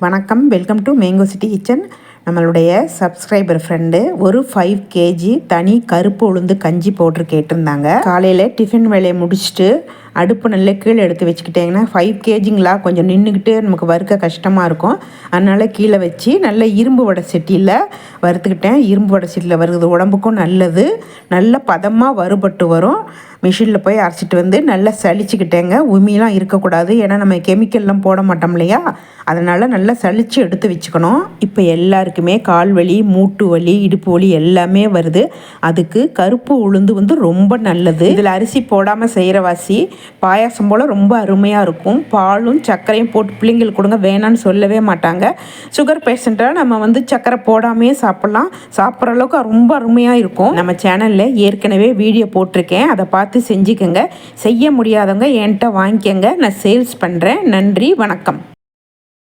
வணக்கம், welcome to mango city kitchen. நம்மளுடைய subscriber friend ஒரு 5 கேஜி தனி கருப்பு உளுந்து கஞ்சி பவுட்ரு கேட்டிருந்தாங்க. காலையில் டிஃபன் வேலையை முடிச்சுட்டு அடுப்பு நல்ல கீழே எடுத்து வச்சுக்கிட்டிங்கன்னா 5 கேஜிங்களா கொஞ்சம் நின்றுக்கிட்டு நமக்கு வறுக்க கஷ்டமாக இருக்கும். அதனால் கீழே வச்சு நல்ல இரும்பு வடை சட்டியில் வறுத்துக்கிட்டேன். இரும்பு வடை சட்டியில் வருகிறது உடம்புக்கும் நல்லது. நல்ல பதமாக வறுபட்டு வரும். மிஷினில் போய் அரைச்சிட்டு வந்து நல்லா சளிச்சுக்கிட்டேங்க. உமிலாம் இருக்கக்கூடாது, ஏன்னா நம்ம கெமிக்கல்லாம் போட மாட்டோம் இல்லையா, அதனால் நல்லா சளிச்சு எடுத்து வச்சுக்கணும். இப்போ எல்லாருக்குமே கால் வலி, மூட்டு வலி, இடுப்பு வலி எல்லாமே வருது. அதுக்கு கருப்பு உளுந்து ரொம்ப நல்லது. இதில் அரிசி போடாமல் செய்கிற வாசி பாயாசம் போல் ரொம்ப அருமையாக இருக்கும். பாலும் சர்க்கரையும் போட்டு பிள்ளைங்களுக்கு கொடுங்க, வேணான்னு சொல்லவே மாட்டாங்க. சுகர் பேஷண்ட்டாக நம்ம சர்க்கரை போடாமே சாப்பிட்லாம். சாப்பிட்ற அளவுக்கு ரொம்ப அருமையாக இருக்கும். நம்ம சேனலில் ஏற்கனவே வீடியோ போட்டிருக்கேன், அதை பார்த்து செஞ்சுக்கோங்க. செய்ய முடியாதவங்க என்கிட்ட வாங்கிக்கோங்க, நான் சேல்ஸ் பண்ணுறேன். நன்றி, வணக்கம்.